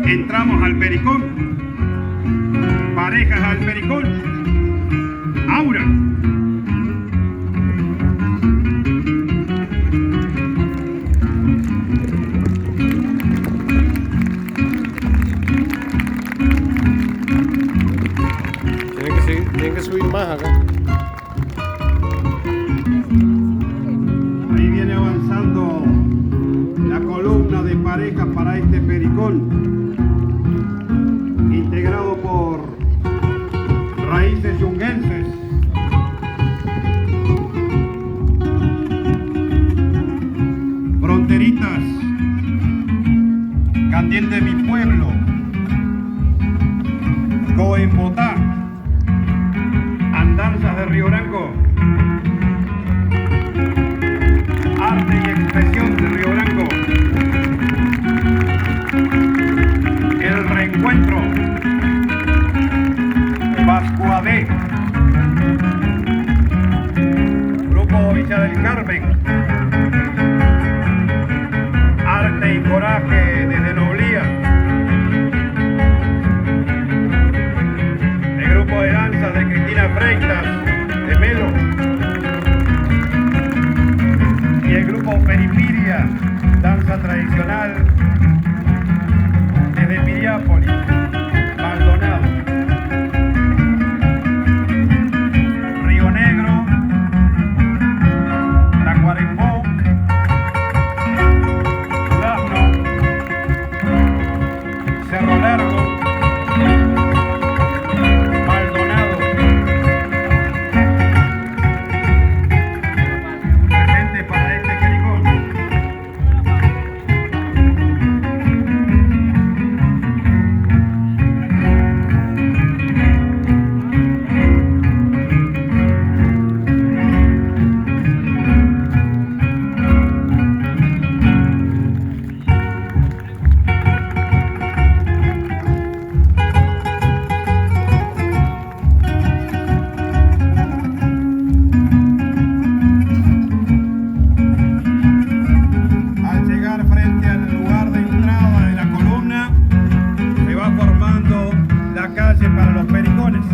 Entramos al Pericón. Parejas al Pericón. Aura. Tienen que subir más acá. Ahí viene avanzando la columna de parejas para este Pericón, integrado por raíces yunguenses. Fronteritas, Candiel de mi pueblo, Coembotá, Andanzas de Río Branco, Arte y Expresión de Río Branco, El Reencuentro, Pascuadé, Grupo Villa del Carmen, Arte y Coraje desde Noblía, el Grupo de Danzas de Cristina Freitas de Melo y el Grupo Peripiria, danza tradicional desde Piriápolis, Maldonado, Río Negro, Tacuarembó, Durazno, Cerro Largo, Maldonado. Presente para este Pericón. Al llegar frente al lugar de entrada de la columna, se va formando la calle para los Pericones.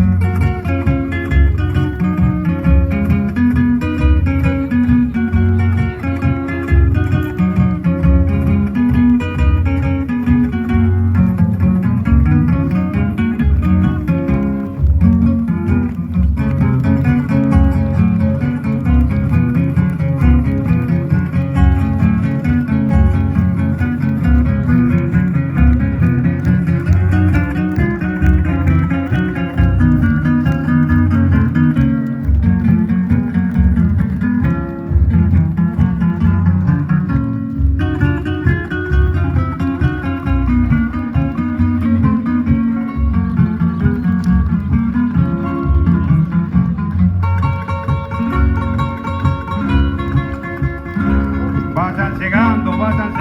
Vayan llegando, vayan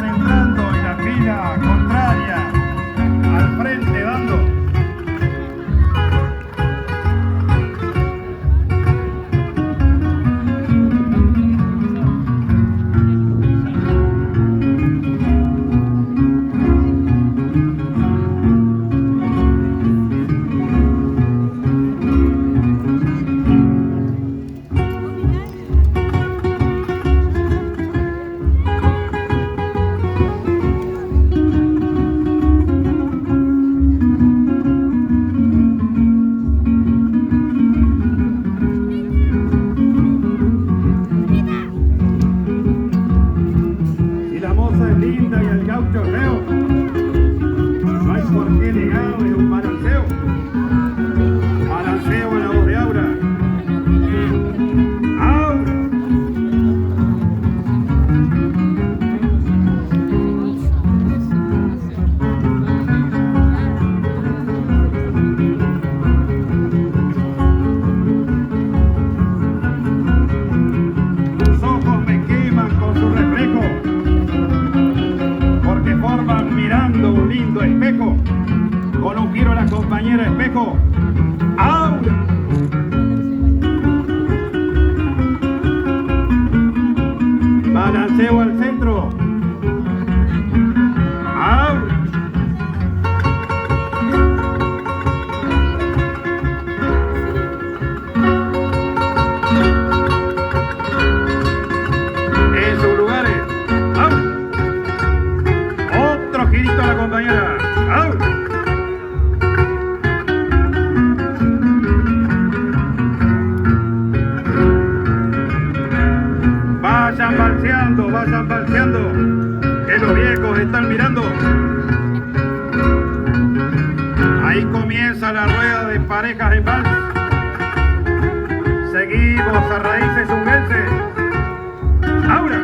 entrando en la fila contraria, al frente dando. Linda y el gaucho feo, no hay por qué negar de un balanceo, balanceo a la voz de Aura. Aura. Tus ojos me queman con su reflejo, porque forman mirando un lindo espejo, con un giro a la compañera espejo. ¡Aura! Balanceo al centro. ¡Aura! girito a la compañera. ¡Au! Vayan balseando, que los viejos están mirando. Ahí comienza la rueda de parejas en vals. Seguimos a raíces unguenses. ¡Ahora!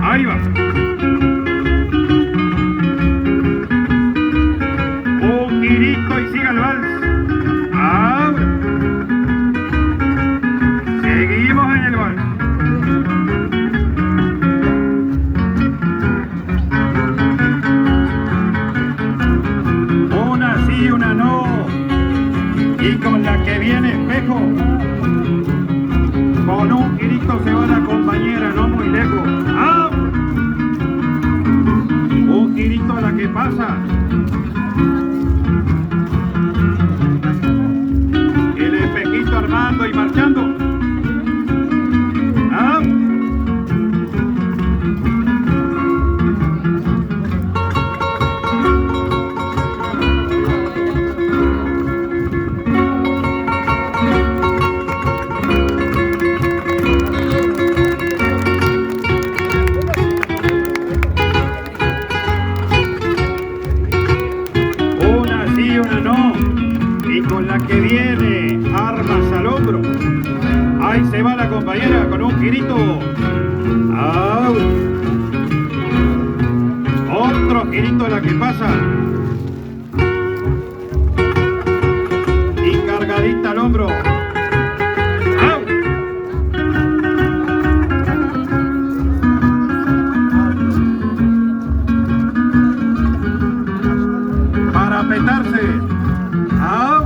Ahí va. Un girito y siga el vals. Ahora. Seguimos en el vals. Una sí, una no. Y con la que viene espejo. Con un girito se va la compañera, no muy lejos. ¡Ah! Un girito a la que pasa. El espejito armando y marchando. ¡Ah! Con la que viene, armas al hombro. Ahí se va la compañera con un girito. ¡Au! Otro girito a la que pasa. Y cargadita al hombro. ¡Au! Para petarse. ¡Au!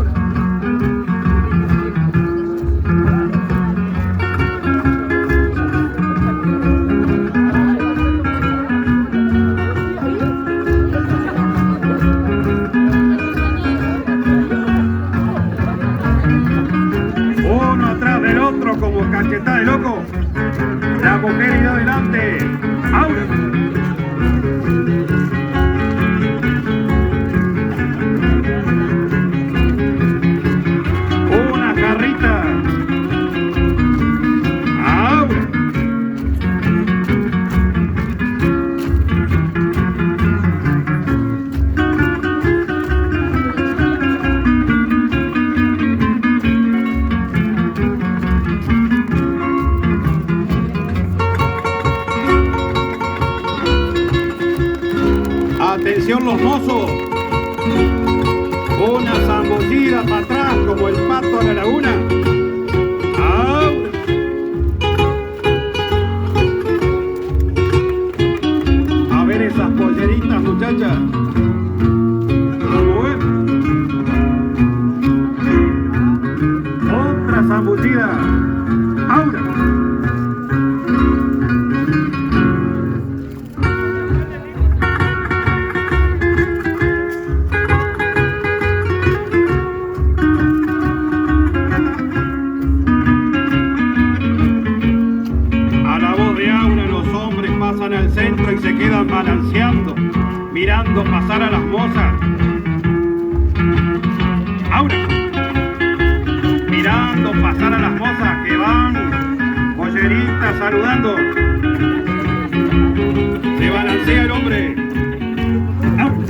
Como cachetada de loco, la mujer irá adelante. ¡Ahora! Una jarrita. ¡Ahora! Atención los mozos, una zambullida para atrás como el pato a la laguna. otra zambullida. Aura. A la voz de Aura los hombres pasan al centro y se quedan balanceando, mirando pasar a las mozas. Aura. Mirando pasar a las mozas que van, polleritas saludando. Se balancea el hombre. Aura.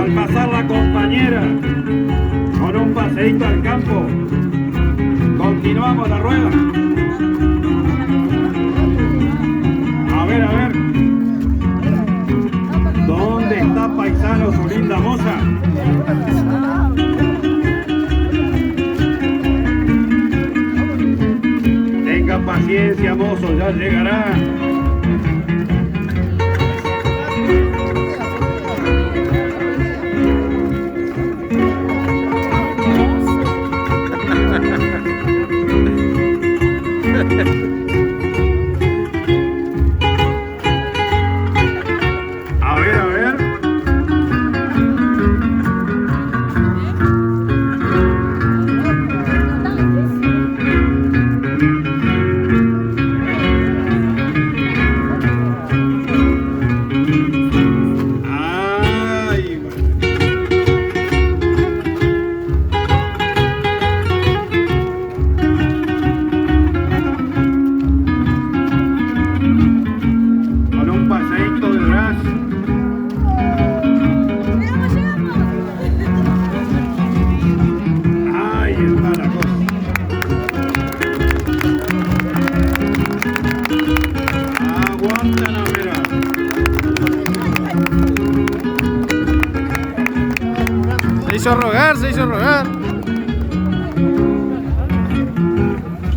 Al pasar la compañera con un paseíto al campo, continuamos la rueda. A ver, ¿dónde está paisano su linda moza? Tenga paciencia, mozo, ya llegará. A ver. Ay, con un paseíto de brazo. Ahí está la cosa. Aguanta la vera. Se hizo rogar, se hizo rogar.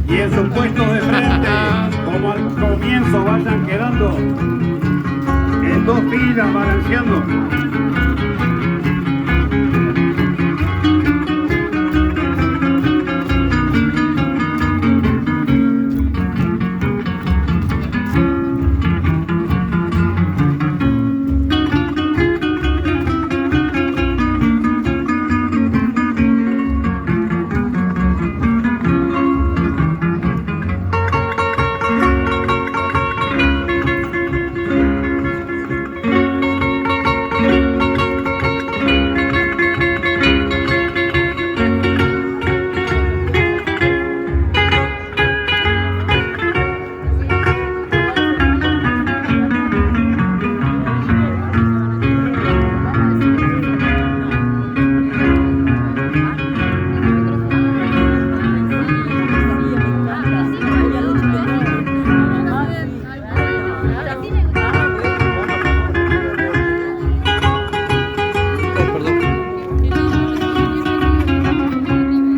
Y en sus puestos de frente, como al comienzo, vayan quedando en dos filas balanceando.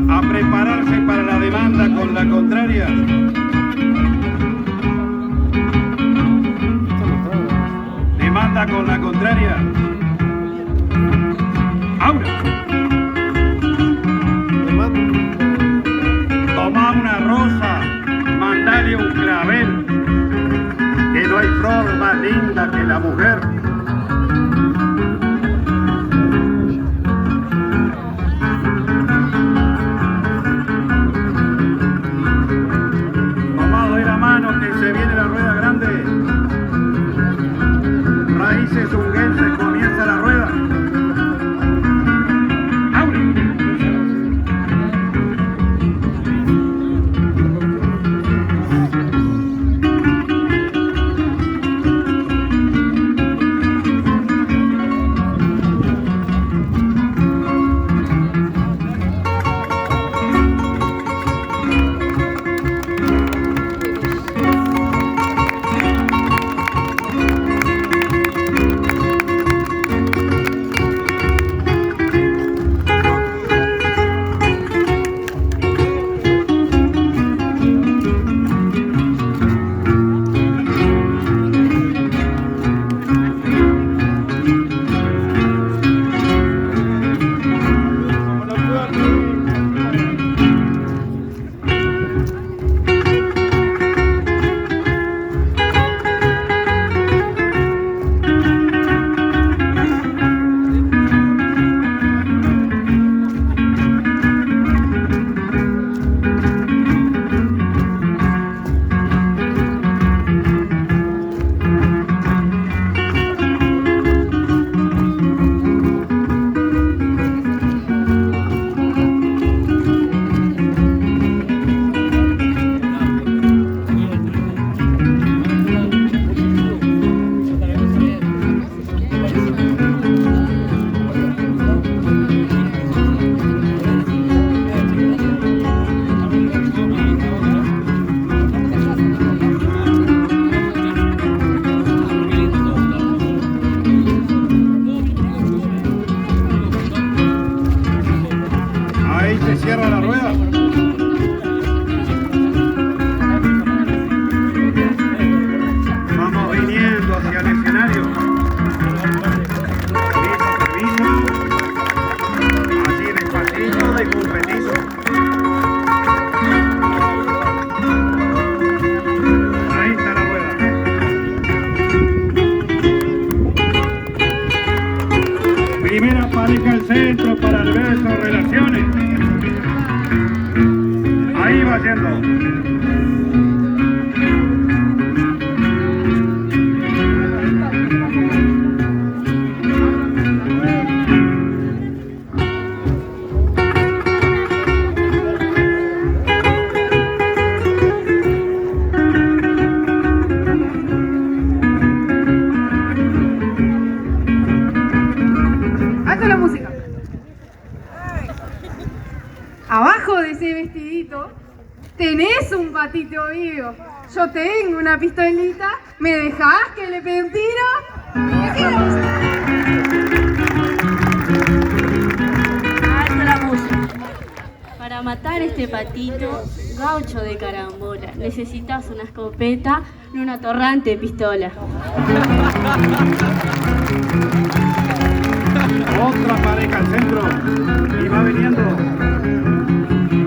A prepararse para la demanda con la contraria. Demanda con la contraria. Aura. Toma una rosa, mandale un clavel, que no hay flor más linda que la mujer. Tomado de la mano que se viene la rueda grande. Raíces unguenses, comienza la rueda. ¡Abre! pareja al centro para Alberto Relaciones. Ahí va yendo. La música. Abajo de ese vestidito tenés un patito vivo. Yo tengo una pistolita. ¿Me dejás que le pegue un tiro? Alto la música. Para matar este patito gaucho de carambola, necesitas una escopeta y una torrante pistola. Otra pareja al centro y va viniendo.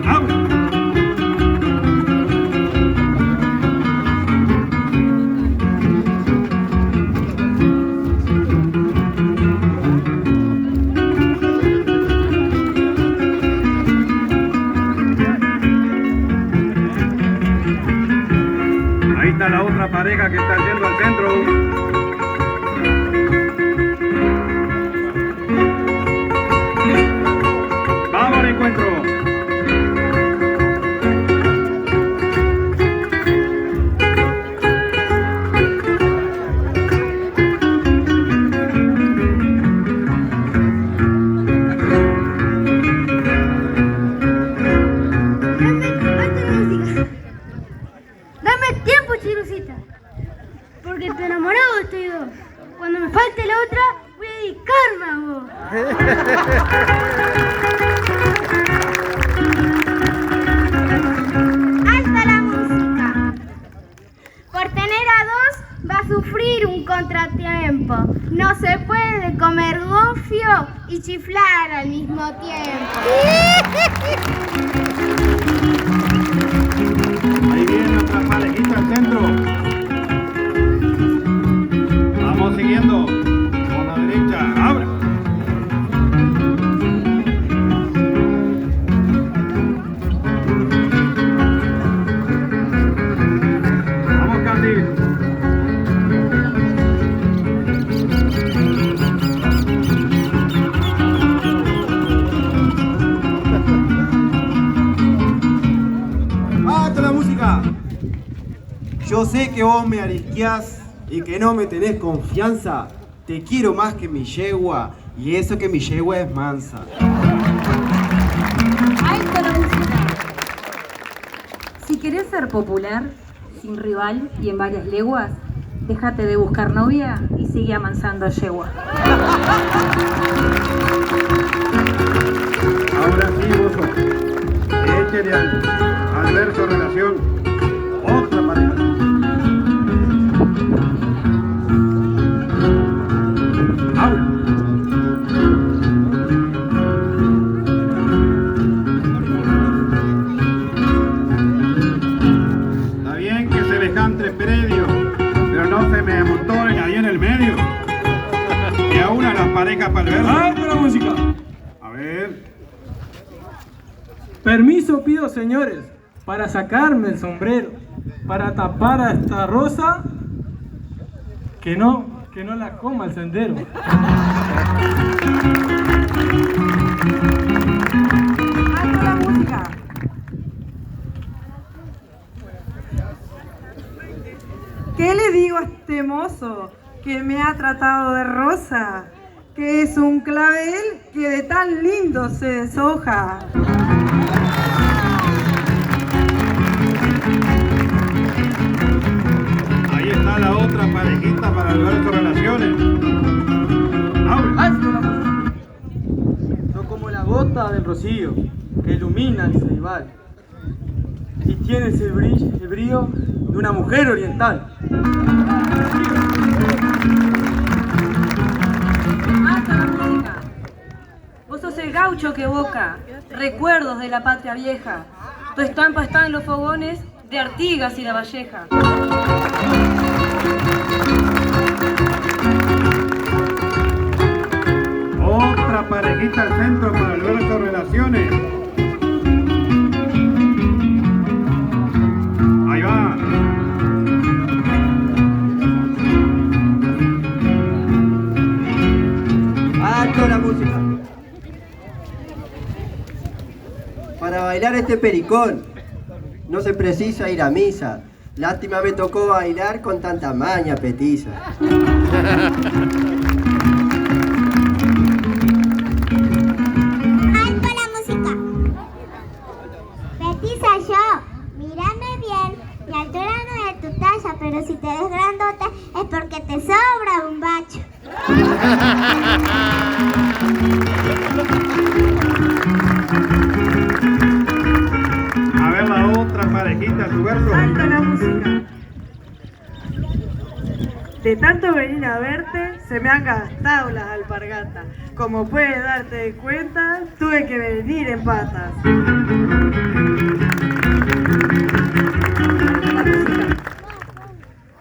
¡Out! Ahí está la otra pareja que está yendo al centro. Dame tiempo, Chirucita, porque te enamorado estoy yo. Cuando me falte la otra, voy a dedicarme a vos. Alta la música. Por tener a dos va a sufrir un contratiempo. No se puede comer gofio y chiflar al mismo tiempo. Ahí viene otra parejita al centro. Vamos siguiendo. Por la derecha. ¡Abra! Vamos, Candy. Yo sé que vos me arisqueás y que no me tenés confianza. Te quiero más que mi yegua, y eso que mi yegua es mansa. ¡Alto la música! Si querés ser popular, sin rival y en varias leguas, déjate de buscar novia y sigue amansando yegua. Ahora sí, mozo. Échale al verso relación. Otra pareja. ¡Habla! Está bien que se dejante predio, pero no se me amontonen ahí en el medio. Y a una las parejas para el verso. ¡Alto la música! A ver. Permiso pido, señores, para sacarme el sombrero, para tapar a esta rosa, que no la coma el sendero. ¡Alto la música! ¿Qué le digo a este mozo que me ha tratado de rosa? Que es un clavel que de tan lindo se deshoja. Ahí está la otra parejita para Alberto Relaciones. ¡Habla! Son como la gota del rocío que ilumina el ceibal y tiene ese brillo de una mujer oriental. ¡Alto la música! Vos sos el gaucho que evoca recuerdos de la patria vieja. Tu estampa está en los fogones de Artigas y La Valleja. Otra pareja. parejita al centro para el verso relaciones. Ahí va. ¡Alto la música! Para bailar este pericón no se precisa ir a misa. Lástima me tocó bailar con tanta maña petiza. ¡Alto la música! Petiza yo, mírame bien. Mi altura no es tu talla, pero si te ves grandota es porque te sobra un bacho. A ver la otra parejita, su verso. Alta la música. De tanto venir a verte, se me han gastado las alpargatas. Como puedes darte cuenta, tuve que venir en patas.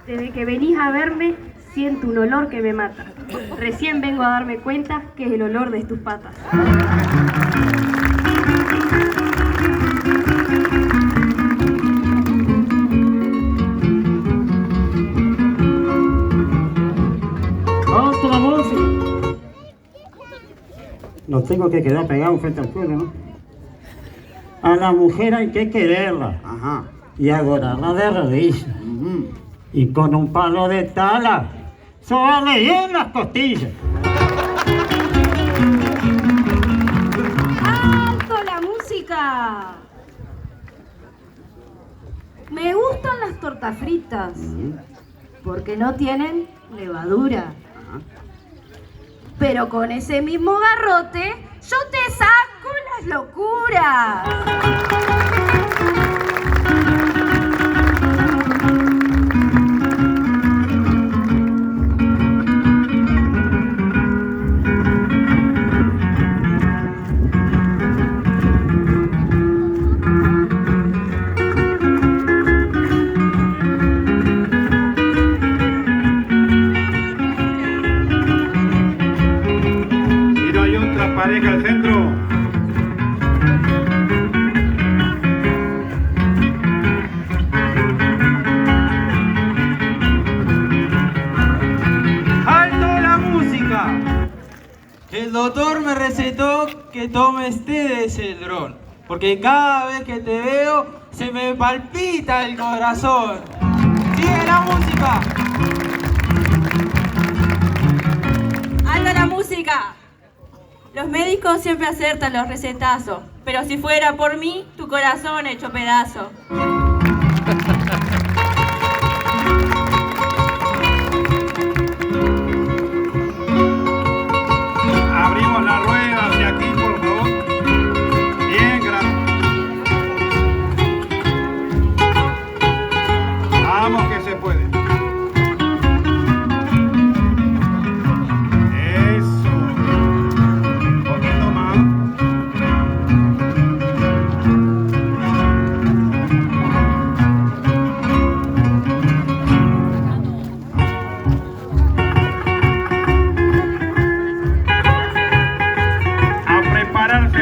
Desde que venís a verme, siento un olor que me mata. Recién vengo a darme cuenta que es el olor de tus patas. ¡Alto la música! Nos tengo que quedar pegados frente al suelo, ¿no? A la mujer hay que quererla. Ajá. Y adorarla de rodillas. Y con un palo de tala, sobarle bien las costillas. ¡Alto la música! Me gustan las tortas fritas, porque no tienen levadura. Pero con ese mismo garrote, yo te saco las locuras. Pareja al centro. ¡Alto la música! El doctor me recetó que tomes té de cedrón, porque cada vez que te veo se me palpita el corazón. ¡Sigue la música! ¡Alto la música! Los médicos siempre acertan los recetazos, pero si fuera por mí, tu corazón hecho pedazo. Abrimos la rueda hacia aquí, por favor. Bien, gracias. Vamos que se puede.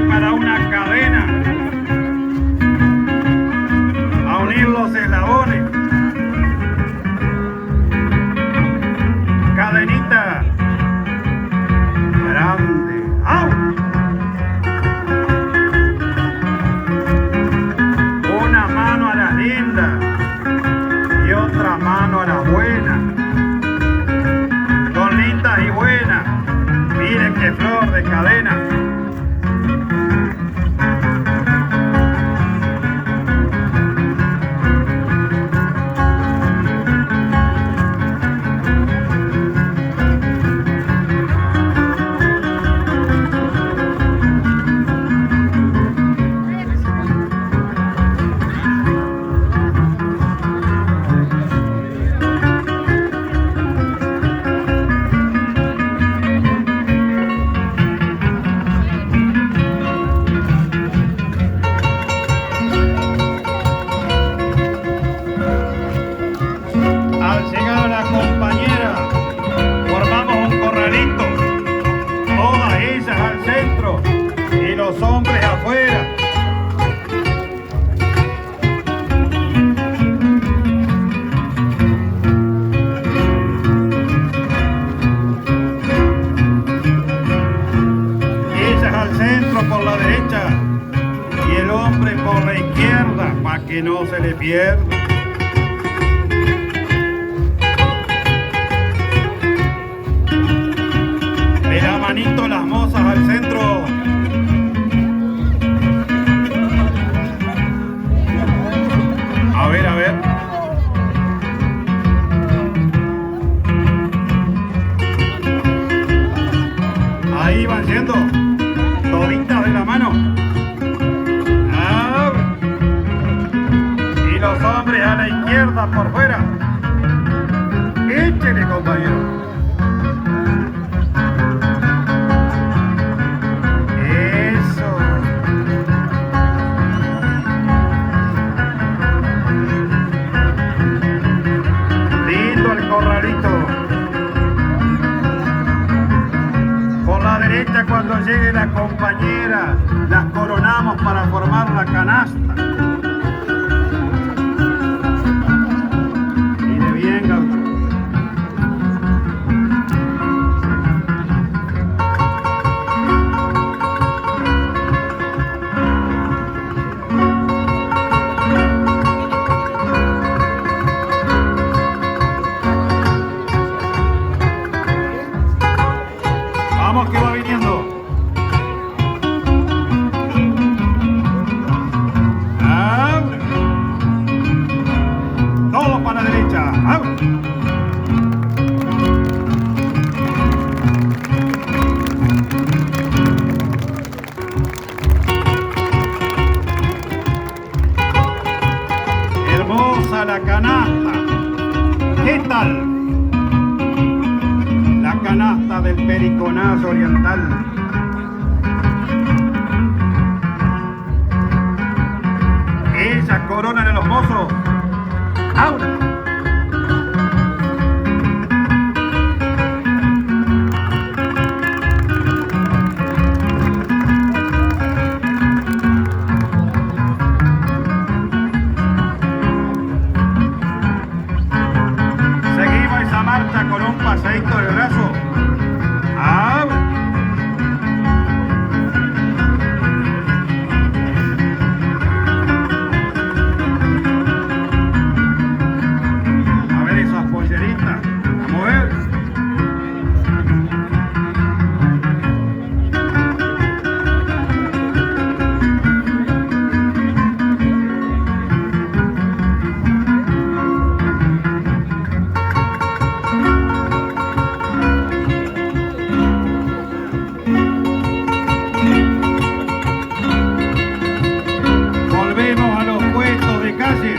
Para una cadena, a unir los eslabones, cadenita grande, ¡au! Una mano a la linda y otra mano a la buena, son lindas y buenas, miren qué flor de cadena. pa' que no se le pierda. De la manito las mozas al centro. A ver, a ver. Ahí van yendo, toditas de la mano. Ah, y los hombres a la izquierda por fuera. Échele, compañero. Eso. Lindo el corralito. Por la derecha, cuando llegue la compañera, las coronamos para formar la canasta. Mire bien, Gaucho. Vamos que va viniendo. ¡Abre! Todos para la derecha. ¡Abre! Hermosa la canasta. ¿Qué tal? La canasta del periconazo oriental. Esa corona de los mozos. ¡Ahora! Seguimos esa marcha con un paseíto de brazo. ¡Ahora! A ver esas polleritas. Vamos a ver. Volvemos a los puestos de calle.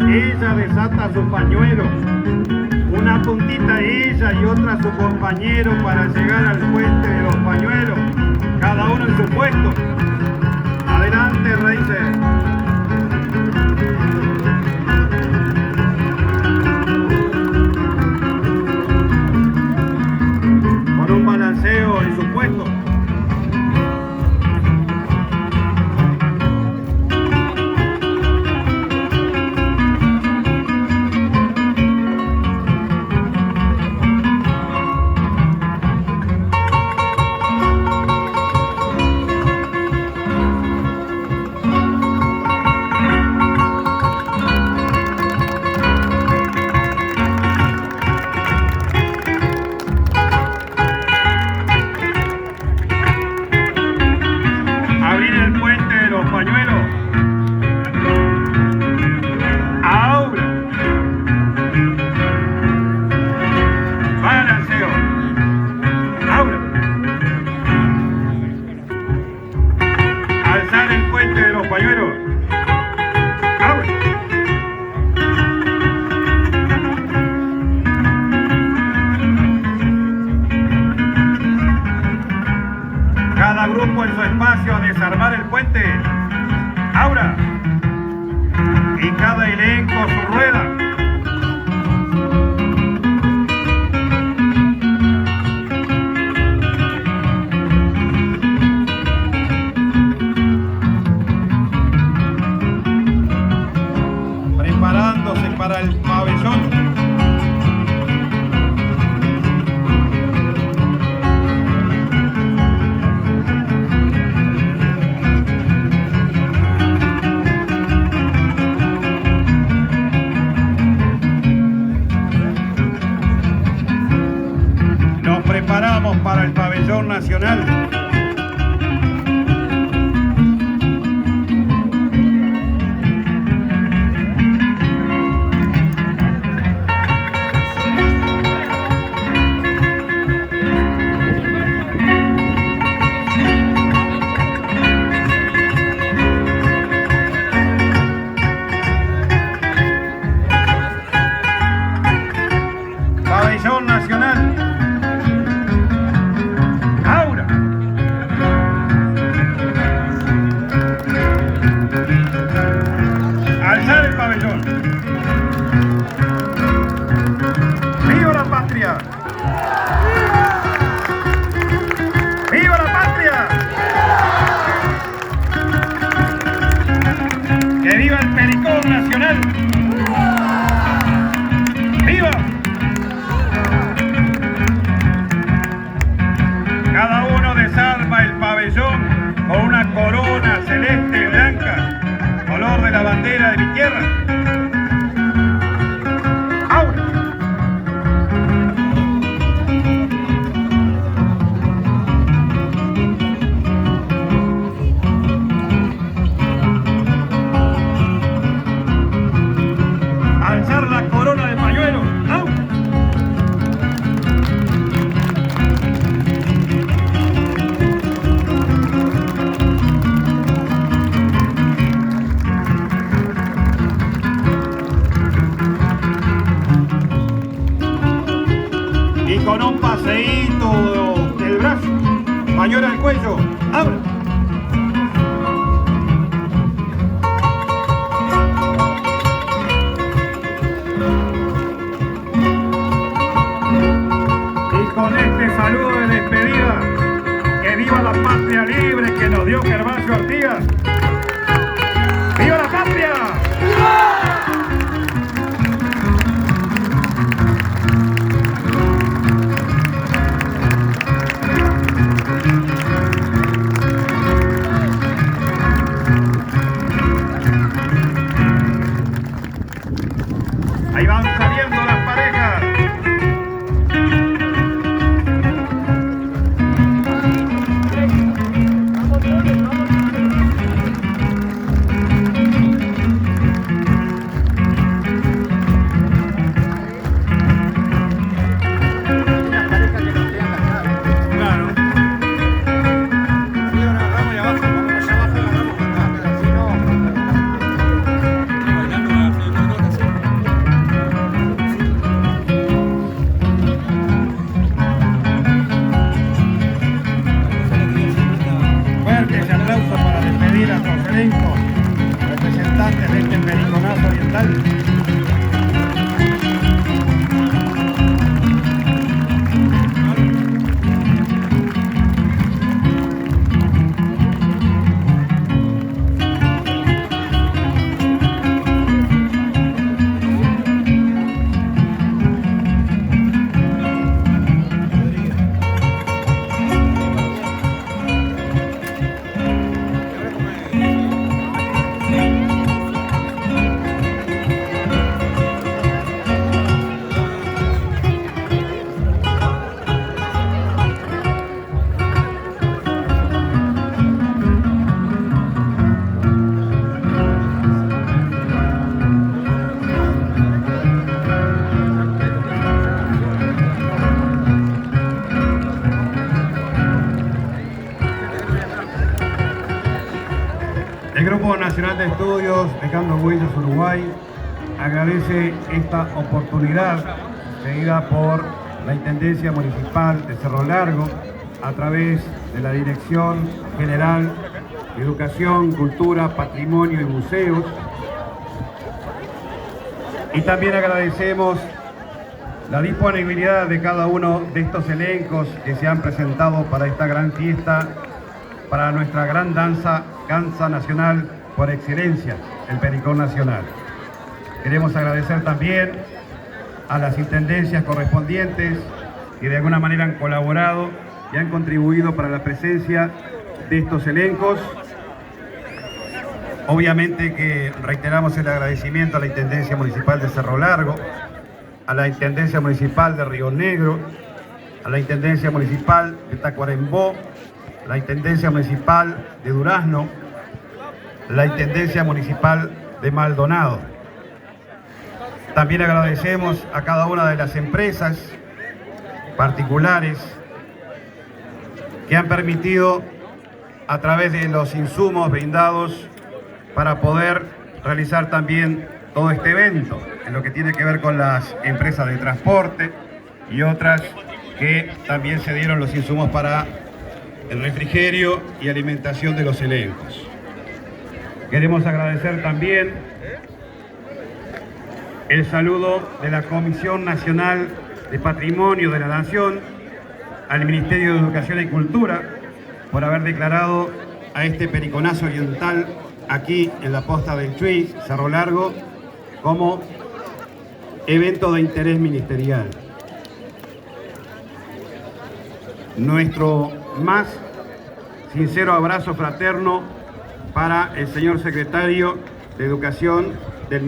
Ella desata su pañuelo, una puntita ella y otra su compañero para llegar al puente de los pañuelos, cada uno en su puesto. Adelante, raíces. Con un balanceo en su puesto. grupo en su espacio a desarmar el puente. Aura. Y cada elenco su rueda. Preparándose para el pabellón. Preparamos para el pabellón nacional. Pabellón nacional. Alzar el pabellón. ¡Viva la patria! ¡Viva la patria! ¡Que viva el Pericón nacional! ¡Viva! Cada uno desarma el pabellón con una corona celeste y blanca, color de la bandera de mi tierra. ¡Aura! Alzar la corona de pañuelo. ¡Aura! Y con un paseíto del brazo, pañuelo al cuello, abre. Y con este saludo de despedida, que viva la patria libre que nos dio Gervasio Artigas. ¡Viva la patria! Ahí van saliendo las parejas. Representantes de este periconazo oriental. El Grupo Nacional de Estudios Dejando Huellas Uruguay agradece esta oportunidad seguida por la Intendencia Municipal de Cerro Largo a través de la Dirección General de Educación, Cultura, Patrimonio y Museos. Y también agradecemos la disponibilidad de cada uno de estos elencos que se han presentado para esta gran fiesta, para nuestra gran danza nacional por excelencia, el Pericón Nacional. Queremos agradecer también a las intendencias correspondientes que de alguna manera han colaborado y han contribuido para la presencia de estos elencos. Obviamente que reiteramos el agradecimiento a la Intendencia Municipal de Cerro Largo, a la Intendencia Municipal de Río Negro, a la Intendencia Municipal de Tacuarembó, la Intendencia Municipal de Durazno, la Intendencia Municipal de Maldonado. También agradecemos a cada una de las empresas particulares que han permitido, a través de los insumos brindados, para poder realizar también todo este evento, en lo que tiene que ver con las empresas de transporte y otras que también se dieron los insumos para el refrigerio y alimentación de los elencos. Queremos agradecer también el saludo de la Comisión Nacional de Patrimonio de la Nación al Ministerio de Educación y Cultura por haber declarado a este Periconazo Oriental aquí en la Posta del Chuy, Cerro Largo, como evento de interés ministerial. Nuestro más sincero abrazo fraterno para el señor secretario de Educación de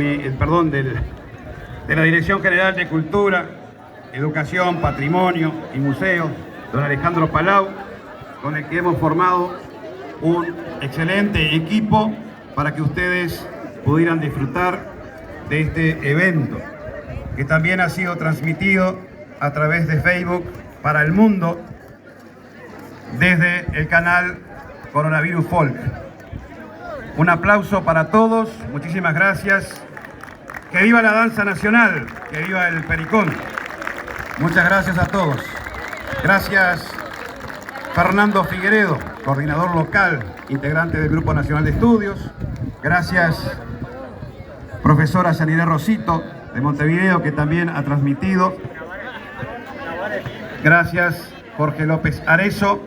la Dirección General de Cultura, Educación, Patrimonio y Museos, don Alejandro Palau, con el que hemos formado un excelente equipo para que ustedes pudieran disfrutar de este evento, que también ha sido transmitido a través de Facebook para el mundo desde el canal Coronavirus Folk. Un aplauso para todos, muchísimas gracias. Que viva la danza nacional, que viva el Pericón. Muchas gracias a todos. Gracias Fernando Figueredo, coordinador local, integrante del Grupo Nacional de Estudios. Gracias profesora Yanira Rosito de Montevideo, que también ha transmitido. Gracias Jorge López Arezo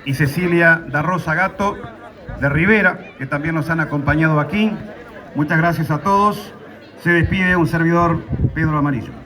y Cecilia da Rosa Gato de Rivera, que también nos han acompañado aquí. Muchas gracias a todos. Se despide un servidor, Pedro Amarillo.